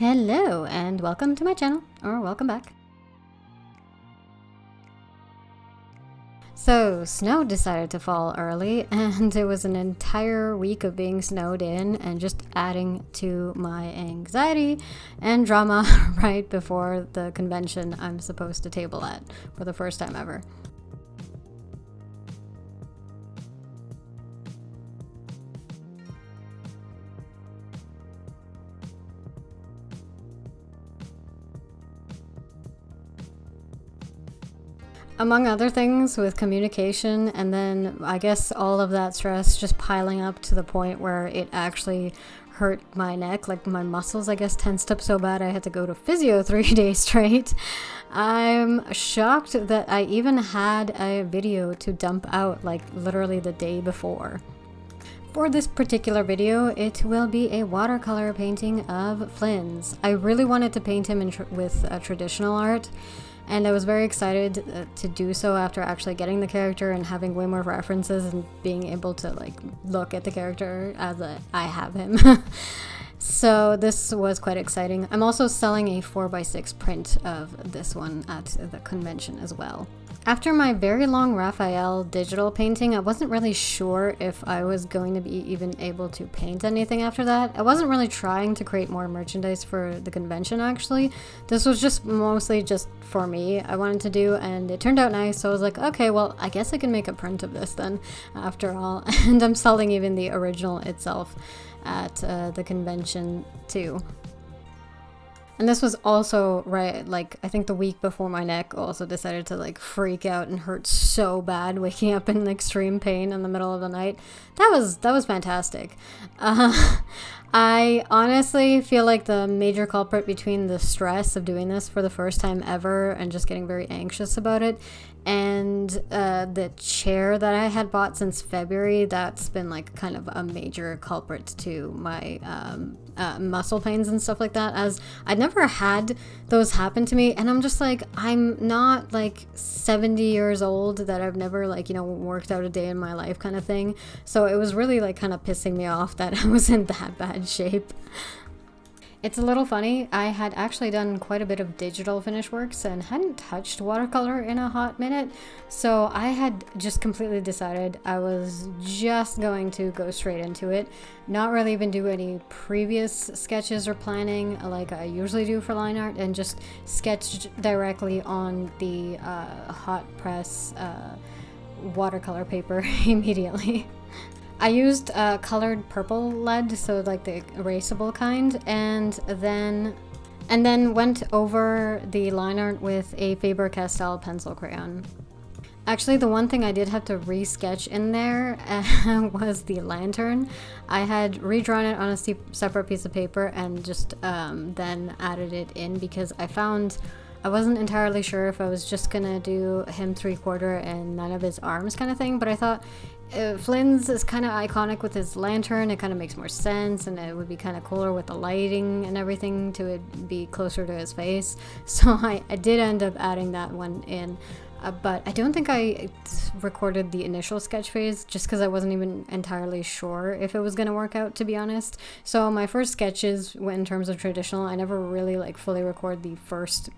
Hello and welcome to my channel, or welcome back. So, snow decided to fall early, and it was an entire week of being snowed in and just adding to my anxiety and drama right before the convention I'm supposed to table at for the first time ever. Among other things, with communication, and then I guess all of that stress just piling up to the point where it actually hurt my neck, like my muscles I guess tensed up so bad I had to go to physio 3 days straight. I'm shocked that I even had a video to dump out like literally the day before. For this particular video, it will be a watercolor painting of Flins. I really wanted to paint him with traditional art, and I was very excited to do so after actually getting the character and having way more references and being able to like look at the character as I have him. So this was quite exciting. I'm also selling a 4x6 print of this one at the convention as well. After my very long Raphael digital painting, I wasn't really sure if I was going to be even able to paint anything after that. I wasn't really trying to create more merchandise for the convention actually. This was just mostly just for me I wanted to do, and it turned out nice, so I was like, okay, well, I guess I can make a print of this then after all. And I'm selling even the original itself at the convention too. And this was also right, like, I think the week before my neck also decided to like freak out and hurt so bad, waking up in extreme pain in the middle of the night. That was fantastic. I honestly feel like the major culprit between the stress of doing this for the first time ever and just getting very anxious about it, and the chair that I had bought since February, that's been like kind of a major culprit to my muscle pains and stuff like that, as I'd never had those happen to me, and I'm just like, I'm not like 70 years old that I've never like, you know, worked out a day in my life kind of thing. So it was really like kind of pissing me off that I was in that bad shape. It's a little funny, I had actually done quite a bit of digital finish works and hadn't touched watercolor in a hot minute, so I had just completely decided I was just going to go straight into it, not really even do any previous sketches or planning like I usually do for line art, and just sketch directly on the hot press watercolor paper immediately. I used colored purple lead, so like the erasable kind, and then went over the line art with a Faber-Castell pencil crayon. Actually, the one thing I did have to re-sketch in there was the lantern. I had redrawn it on a separate piece of paper and just then added it in because I wasn't entirely sure if I was just gonna do him 3/4 and none of his arms kind of thing, but I thought Flins is kind of iconic with his lantern. It kind of makes more sense, and it would be kind of cooler with the lighting and everything to it be closer to his face. So I did end up adding that one in. But I don't think I recorded the initial sketch phase just because I wasn't even entirely sure if it was going to work out, to be honest. So my first sketches, in terms of traditional, I never really like fully record the first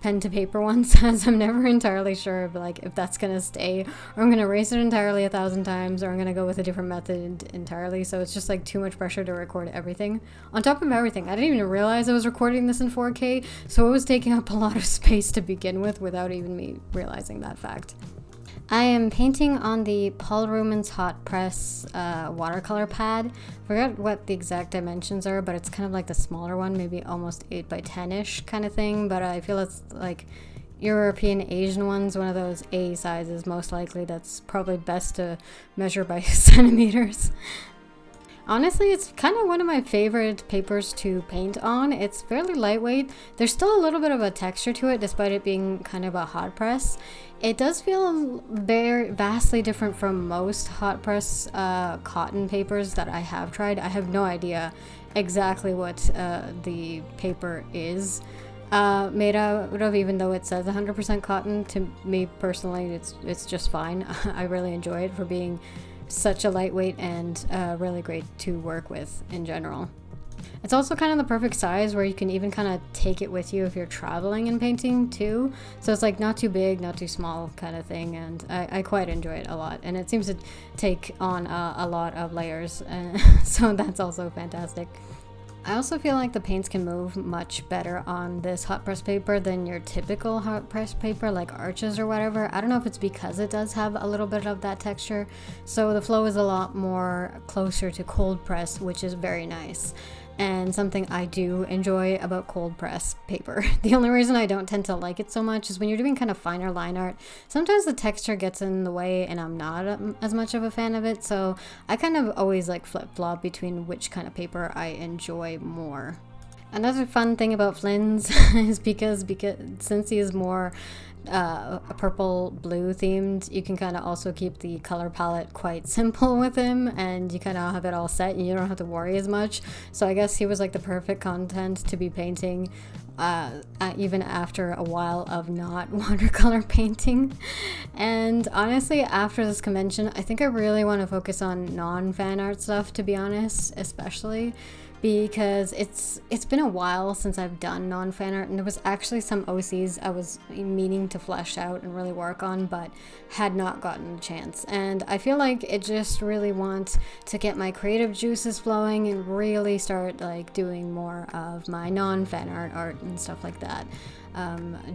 pen to paper ones, as I'm never entirely sure of like if that's going to stay, or I'm going to erase it entirely 1,000 times, or I'm going to go with a different method entirely. So it's just like too much pressure to record everything. On top of everything, I didn't even realize I was recording this in 4K, so it was taking up a lot of space to begin with without even me realizing that fact. I am painting on the Paul Rumen's hot press watercolor pad. Forgot what the exact dimensions are, but it's kind of like the smaller one, maybe almost 8x10-ish kind of thing, but I feel it's like European Asian ones, one of those A sizes most likely. That's probably best to measure by centimeters. Honestly, it's kind of one of my favorite papers to paint on. It's fairly lightweight. There's still a little bit of a texture to it despite it being kind of a hot press. It does feel very vastly different from most hot press cotton papers that I have tried. I have no idea exactly what the paper is made out of, even though it says 100% cotton. To me personally, it's just fine. I really enjoy it for being such a lightweight and really great to work with in general. It's also kind of the perfect size where you can even kind of take it with you if you're traveling and painting too. So it's like not too big, not too small kind of thing, and I quite enjoy it a lot. And it seems to take on a lot of layers, so that's also fantastic. I also feel like the paints can move much better on this hot press paper than your typical hot press paper like Arches or whatever. I don't know if it's because it does have a little bit of that texture, so the flow is a lot more closer to cold press, which is very nice. And something I do enjoy about cold press paper. The only reason I don't tend to like it so much is when you're doing kind of finer line art, sometimes the texture gets in the way and I'm not as much of a fan of it. So I kind of always like flip-flop between which kind of paper I enjoy more. Another fun thing about Flins is because since he is more purple blue themed, you can kind of also keep the color palette quite simple with him, and you kind of have it all set and you don't have to worry as much. So I guess he was like the perfect content to be painting even after a while of not watercolor painting. And honestly, after this convention, I think I really want to focus on non-fan art stuff, to be honest, especially because it's been a while since I've done non-fan art, and there was actually some OCs I was meaning to flesh out and really work on, but had not gotten a chance. And I feel like it just really wants to get my creative juices flowing and really start like doing more of my non-fan art and stuff like that,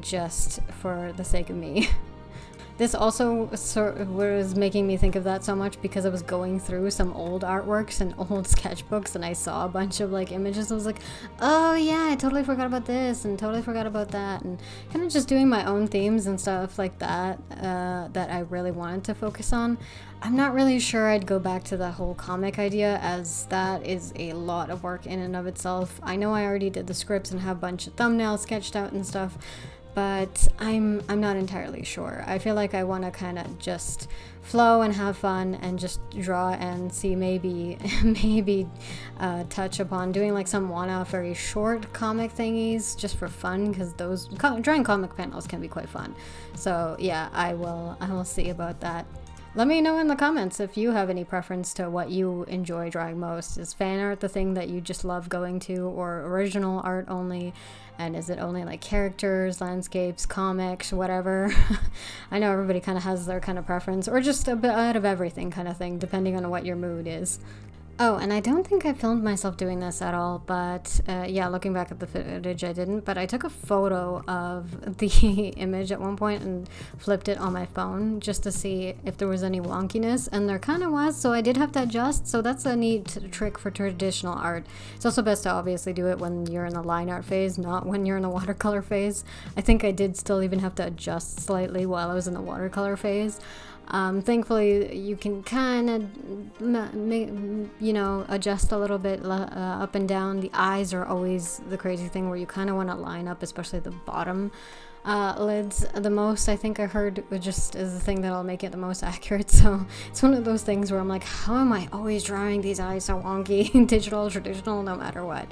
just for the sake of me. This also sort of was making me think of that so much because I was going through some old artworks and old sketchbooks and I saw a bunch of like images. I was like, oh yeah, I totally forgot about this and totally forgot about that, and kind of just doing my own themes and stuff like that that I really wanted to focus on. I'm not really sure I'd go back to the whole comic idea, as that is a lot of work in and of itself. I know I already did the scripts and have a bunch of thumbnails sketched out and stuff, but I'm not entirely sure. I feel like I want to kind of just flow and have fun and just draw and see maybe touch upon doing like some one-off very short comic thingies just for fun, because those drawing comic panels can be quite fun. So yeah, I will see about that. Let me know in the comments if you have any preference to what you enjoy drawing most. Is fan art the thing that you just love going to, or original art only? And is it only like characters, landscapes, comics, whatever? I know everybody kind of has their kind of preference, or just a bit of everything kind of thing, depending on what your mood is. Oh, and I don't think I filmed myself doing this at all, but yeah, looking back at the footage, I didn't. But I took a photo of the image at one point and flipped it on my phone just to see if there was any wonkiness, and there kind of was, so I did have to adjust. So that's a neat trick for traditional art. It's also best to obviously do it when you're in the line art phase, not when you're in the watercolor phase. I think I did still even have to adjust slightly while I was in the watercolor phase. Thankfully, you can kind of, adjust a little bit up and down. The eyes are always the crazy thing where you kind of want to line up, especially the bottom lids the most. I think I heard just is the thing that'll make it the most accurate. So it's one of those things where I'm like, how am I always drawing these eyes so wonky? Digital, traditional, no matter what.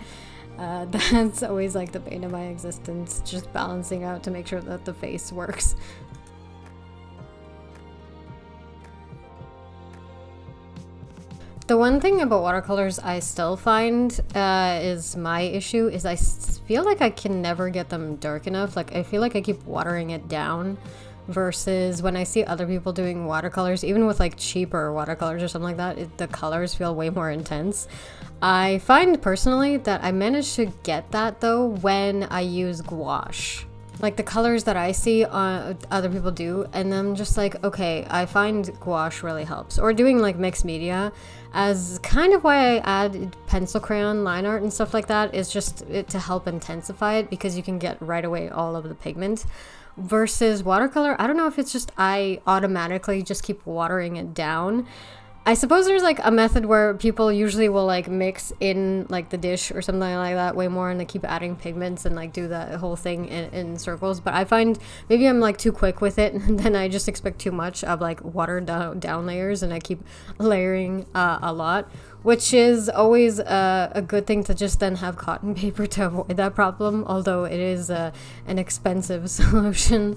That's always like the bane of my existence, just balancing out to make sure that the face works. The one thing about watercolors I still find is my issue is I feel like I can never get them dark enough. Like I feel like I keep watering it down, versus when I see other people doing watercolors, even with like cheaper watercolors or something like that, the colors feel way more intense. I find personally that I manage to get that though when I use gouache. Like the colors that I see other people do, and I'm just like, okay, I find gouache really helps. Or doing like mixed media, as kind of why I add pencil crayon line art and stuff like that, is just to help intensify it, because you can get right away all of the pigment. Versus watercolor, I don't know if it's just I automatically just keep watering it down. I suppose there's like a method where people usually will like mix in like the dish or something like that way more, and they keep adding pigments and like do that whole thing in circles. But I find maybe I'm like too quick with it, and then I just expect too much of like watered down layers, and I keep layering a lot. which is always a good thing to just then have cotton paper to avoid that problem, although it is an expensive solution.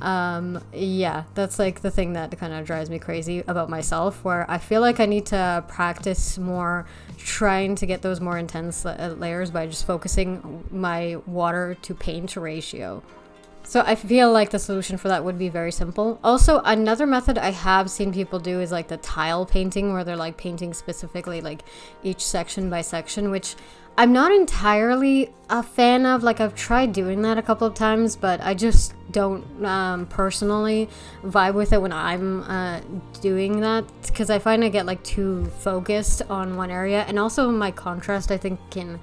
Yeah, that's like the thing that kind of drives me crazy about myself, where I feel like I need to practice more trying to get those more intense layers by just focusing my water to paint ratio. So I feel like the solution for that would be very simple. Also, another method I have seen people do is like the tile painting, where they're like painting specifically like each section by section, which I'm not entirely a fan of. Like, I've tried doing that a couple of times, but I just don't personally vibe with it when I'm doing that, because I find I get like too focused on one area, and also my contrast I think can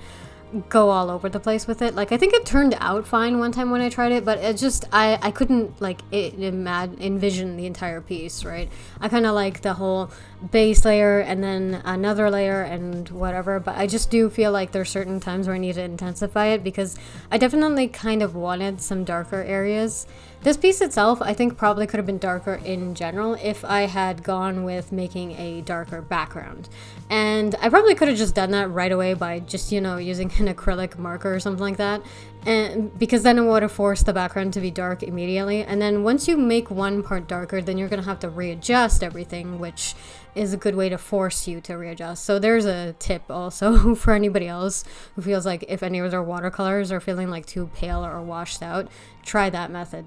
go all over the place with it. Like, I think it turned out fine one time when I tried it, but it just I couldn't like envision the entire piece, right? I kind of like the whole base layer and then another layer and whatever, but I just do feel like there's certain times where I need to intensify it, because I definitely kind of wanted some darker areas. This piece itself, I think, probably could have been darker in general if I had gone with making a darker background. And I probably could have just done that right away by just, you know, using an acrylic marker or something like that. And because then it would have forced the background to be dark immediately. And then once you make one part darker, then you're going to have to readjust everything, which is a good way to force you to readjust. So there's a tip also for anybody else who feels like if any of their watercolors are feeling like too pale or washed out, try that method.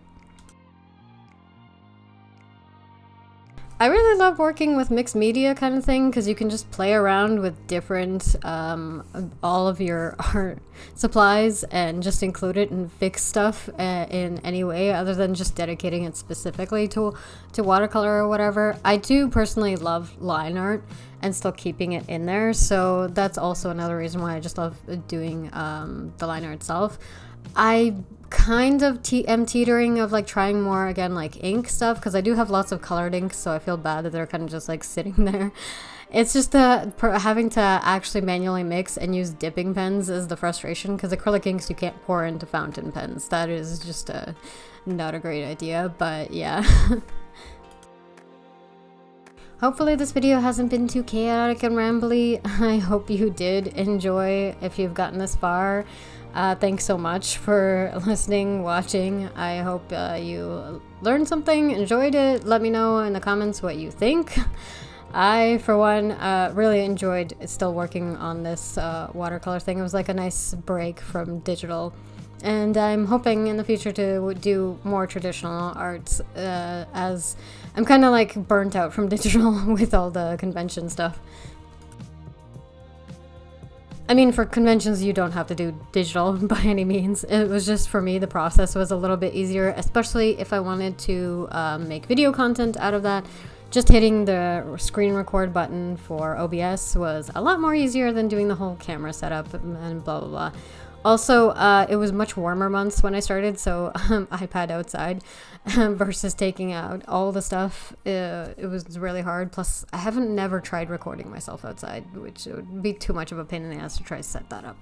I really love working with mixed media kind of thing, because you can just play around with different, all of your art supplies and just include it and fix stuff in any way other than just dedicating it specifically to watercolor or whatever. I do personally love line art and still keeping it in there, so that's also another reason why I just love doing the line art itself. I kind of am teetering of like trying more again like ink stuff, because I do have lots of colored inks, so I feel bad that they're kind of just like sitting there. It's just having to actually manually mix and use dipping pens is the frustration, because acrylic inks you can't pour into fountain pens. That is just not a great idea, but yeah. Hopefully this video hasn't been too chaotic and rambly. I hope you did enjoy if you've gotten this far. Thanks so much for listening, watching. I hope you learned something, enjoyed it. Let me know in the comments what you think. I, for one, really enjoyed still working on this watercolor thing. It was like a nice break from digital. And I'm hoping in the future to do more traditional arts, as I'm kind of like burnt out from digital with all the convention stuff. I mean, for conventions, you don't have to do digital by any means. It was just, for me, the process was a little bit easier, especially if I wanted to make video content out of that. Just hitting the screen record button for OBS was a lot more easier than doing the whole camera setup and blah, blah, blah. Also, it was much warmer months when I started, so iPad outside versus taking out all the stuff. It was really hard. Plus, I haven't never tried recording myself outside, which would be too much of a pain in the ass to try to set that up.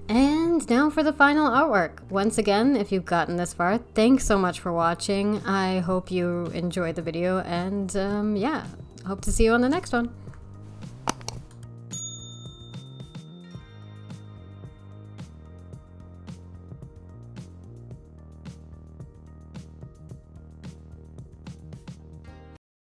And now for the final artwork. Once again, if you've gotten this far, thanks so much for watching. I hope you enjoyed the video, and yeah, hope to see you on the next one.